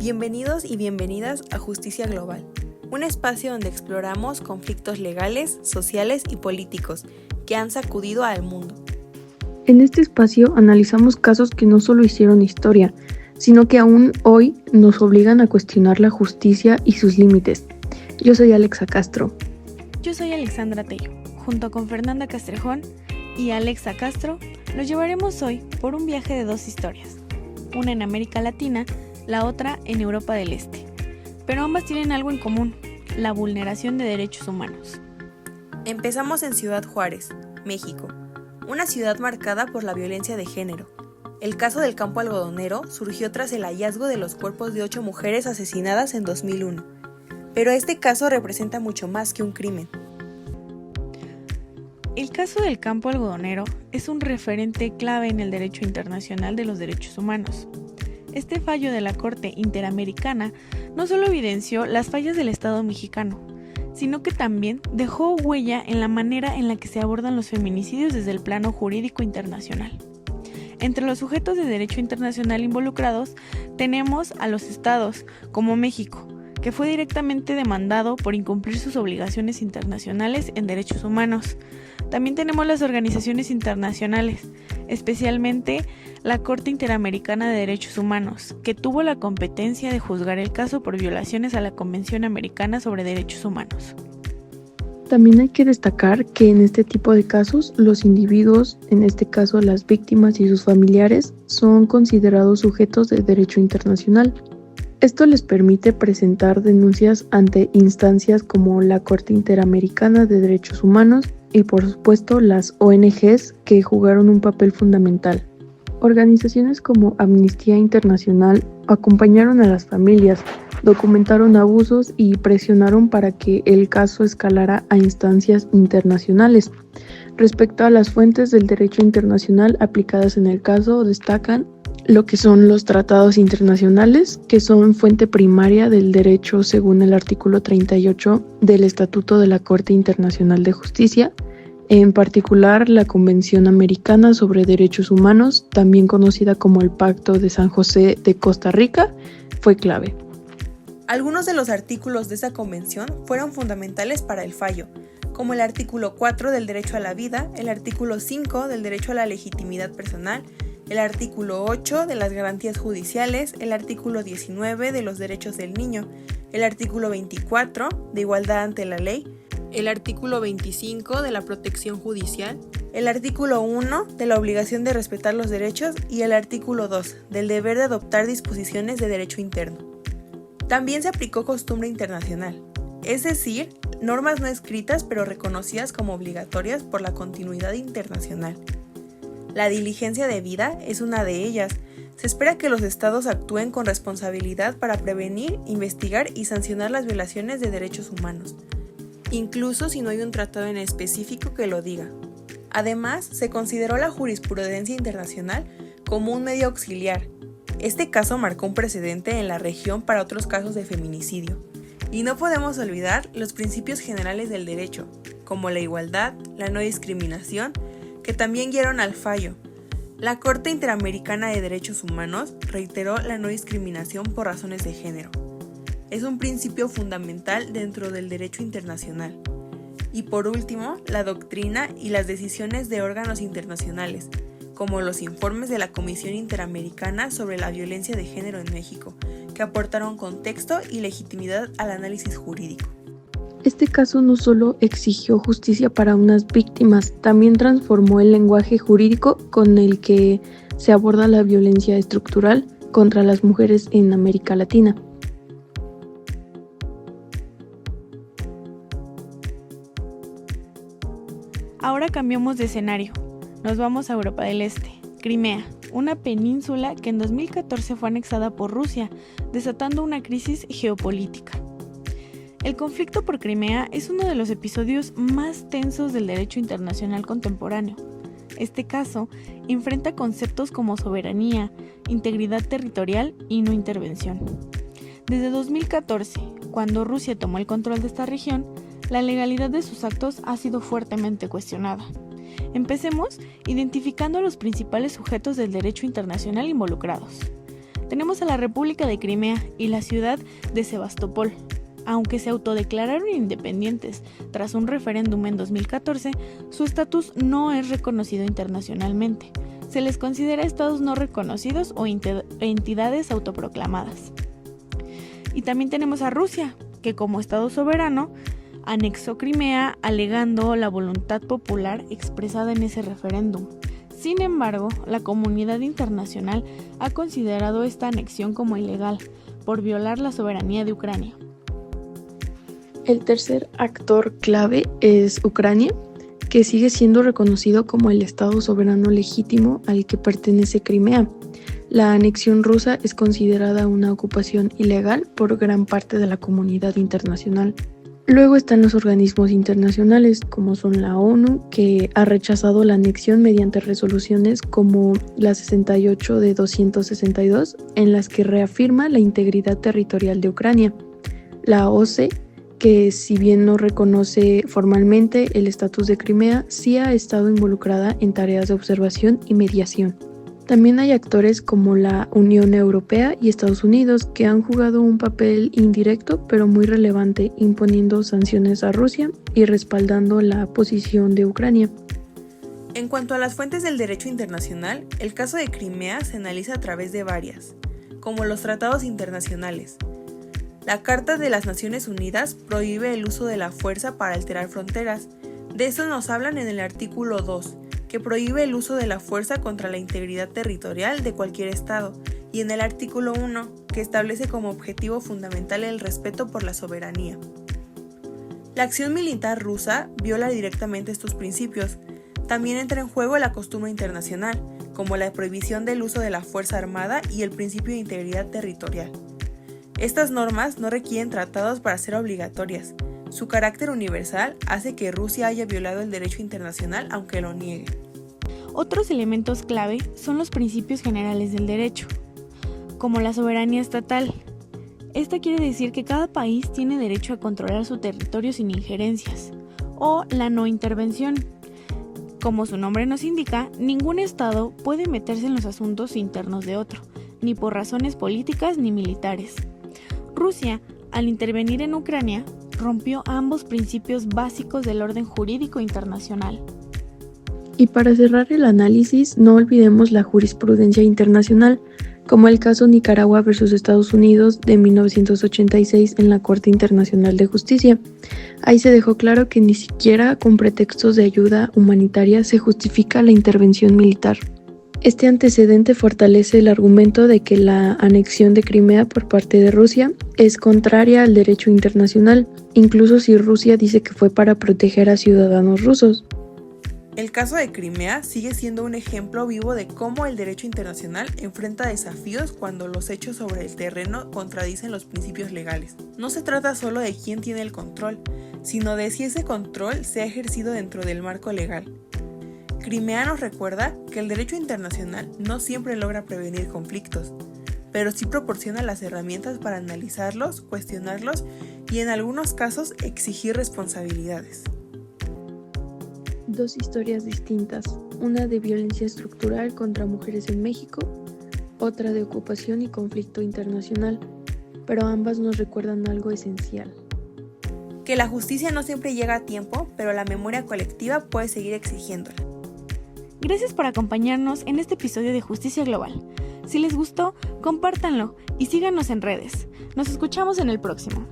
Bienvenidos y bienvenidas a Justicia Global, un espacio donde exploramos conflictos legales, sociales y políticos que han sacudido al mundo. En este espacio analizamos casos que no solo hicieron historia, sino que aún hoy nos obligan a cuestionar la justicia y sus límites. Yo soy Alexa Castro. Yo soy Alexandra Tello. Junto con Fernanda Castrejón y Alexa Castro, los llevaremos hoy por un viaje de dos historias, una en América Latina, la otra en Europa del Este. Pero ambas tienen algo en común, la vulneración de derechos humanos. Empezamos en Ciudad Juárez, México, una ciudad marcada por la violencia de género. El caso del campo algodonero surgió tras el hallazgo de los cuerpos de 8 mujeres asesinadas en 2001. Pero este caso representa mucho más que un crimen. El caso del campo algodonero es un referente clave en el derecho internacional de los derechos humanos. Este fallo de la Corte Interamericana no solo evidenció las fallas del Estado mexicano, sino que también dejó huella en la manera en la que se abordan los feminicidios desde el plano jurídico internacional. Entre los sujetos de derecho internacional involucrados tenemos a los estados, como México, que fue directamente demandado por incumplir sus obligaciones internacionales en derechos humanos. También tenemos las organizaciones internacionales, especialmente la Corte Interamericana de Derechos Humanos, que tuvo la competencia de juzgar el caso por violaciones a la Convención Americana sobre Derechos Humanos. También hay que destacar que en este tipo de casos, los individuos, en este caso las víctimas y sus familiares, son considerados sujetos de derecho internacional. Esto les permite presentar denuncias ante instancias como la Corte Interamericana de Derechos Humanos y por supuesto las ONGs que jugaron un papel fundamental. Organizaciones como Amnistía Internacional acompañaron a las familias, documentaron abusos y presionaron para que el caso escalara a instancias internacionales. Respecto a las fuentes del derecho internacional aplicadas en el caso, destacan lo que son los tratados internacionales, que son fuente primaria del derecho según el artículo 38 del Estatuto de la Corte Internacional de Justicia, en particular la Convención Americana sobre Derechos Humanos, también conocida como el Pacto de San José de Costa Rica, fue clave. Algunos de los artículos de esa convención fueron fundamentales para el fallo, como el artículo 4 del derecho a la vida, el artículo 5 del derecho a la legitimidad personal, el artículo 8 de las garantías judiciales, el artículo 19 de los derechos del niño, el artículo 24 de igualdad ante la ley, el artículo 25 de la protección judicial, el artículo 1 de la obligación de respetar los derechos y el artículo 2 del deber de adoptar disposiciones de derecho interno. También se aplicó costumbre internacional, es decir, normas no escritas pero reconocidas como obligatorias por la continuidad internacional. La diligencia debida es una de ellas. Se espera que los estados actúen con responsabilidad para prevenir, investigar y sancionar las violaciones de derechos humanos, incluso si no hay un tratado en específico que lo diga. Además, se consideró la jurisprudencia internacional como un medio auxiliar. Este caso marcó un precedente en la región para otros casos de feminicidio. Y no podemos olvidar los principios generales del derecho, como la igualdad, la no discriminación, que también guiaron al fallo. La Corte Interamericana de Derechos Humanos reiteró la no discriminación por razones de género. Es un principio fundamental dentro del derecho internacional. Y por último, la doctrina y las decisiones de órganos internacionales, como los informes de la Comisión Interamericana sobre la Violencia de Género en México, que aportaron contexto y legitimidad al análisis jurídico. Este caso no solo exigió justicia para unas víctimas, también transformó el lenguaje jurídico con el que se aborda la violencia estructural contra las mujeres en América Latina. Ahora cambiamos de escenario. Nos vamos a Europa del Este, Crimea, una península que en 2014 fue anexada por Rusia, desatando una crisis geopolítica. El conflicto por Crimea es uno de los episodios más tensos del derecho internacional contemporáneo. Este caso enfrenta conceptos como soberanía, integridad territorial y no intervención. Desde 2014, cuando Rusia tomó el control de esta región, la legalidad de sus actos ha sido fuertemente cuestionada. Empecemos identificando a los principales sujetos del derecho internacional involucrados. tenemos a la República de Crimea y la ciudad de Sebastopol. Aunque se autodeclararon independientes tras un referéndum en 2014, su estatus no es reconocido internacionalmente. Se les considera estados no reconocidos o entidades autoproclamadas. Y también tenemos a Rusia, que como estado soberano anexó Crimea alegando la voluntad popular expresada en ese referéndum. Sin embargo, la comunidad internacional ha considerado esta anexión como ilegal por violar la soberanía de Ucrania. El tercer actor clave es Ucrania, que sigue siendo reconocido como el Estado soberano legítimo al que pertenece Crimea. La anexión rusa es considerada una ocupación ilegal por gran parte de la comunidad internacional. Luego están los organismos internacionales, como son la ONU, que ha rechazado la anexión mediante resoluciones como la 68 de 262, en las que reafirma la integridad territorial de Ucrania. La OSCE, que si bien no reconoce formalmente el estatus de Crimea, sí ha estado involucrada en tareas de observación y mediación. También hay actores como la Unión Europea y Estados Unidos que han jugado un papel indirecto pero muy relevante, imponiendo sanciones a Rusia y respaldando la posición de Ucrania. En cuanto a las fuentes del derecho internacional, el caso de Crimea se analiza a través de varias, como los tratados internacionales. La Carta de las Naciones Unidas prohíbe el uso de la fuerza para alterar fronteras. De eso nos hablan en el artículo 2, que prohíbe el uso de la fuerza contra la integridad territorial de cualquier Estado, y en el artículo 1, que establece como objetivo fundamental el respeto por la soberanía. La acción militar rusa viola directamente estos principios. También entra en juego la costumbre internacional, como la prohibición del uso de la fuerza armada y el principio de integridad territorial. Estas normas no requieren tratados para ser obligatorias. Su carácter universal hace que Rusia haya violado el derecho internacional aunque lo niegue. Otros elementos clave son los principios generales del derecho, como la soberanía estatal. Esta quiere decir que cada país tiene derecho a controlar su territorio sin injerencias, o la no intervención. Como su nombre nos indica, ningún Estado puede meterse en los asuntos internos de otro, ni por razones políticas ni militares. Rusia, al intervenir en Ucrania, rompió ambos principios básicos del orden jurídico internacional. Y para cerrar el análisis, no olvidemos la jurisprudencia internacional, como el caso Nicaragua versus Estados Unidos de 1986 en la Corte Internacional de Justicia. Ahí se dejó claro que ni siquiera con pretextos de ayuda humanitaria se justifica la intervención militar. Este antecedente fortalece el argumento de que la anexión de Crimea por parte de Rusia es contraria al derecho internacional, incluso si Rusia dice que fue para proteger a ciudadanos rusos. El caso de Crimea sigue siendo un ejemplo vivo de cómo el derecho internacional enfrenta desafíos cuando los hechos sobre el terreno contradicen los principios legales. No se trata solo de quién tiene el control, sino de si ese control se ha ejercido dentro del marco legal. Crimea nos recuerda que el derecho internacional no siempre logra prevenir conflictos, pero sí proporciona las herramientas para analizarlos, cuestionarlos y en algunos casos exigir responsabilidades. Dos historias distintas, una de violencia estructural contra mujeres en México, otra de ocupación y conflicto internacional, pero ambas nos recuerdan algo esencial. Que la justicia no siempre llega a tiempo, pero la memoria colectiva puede seguir exigiéndola. Gracias por acompañarnos en este episodio de Justicia Global. Si les gustó, compártanlo y síganos en redes. Nos escuchamos en el próximo.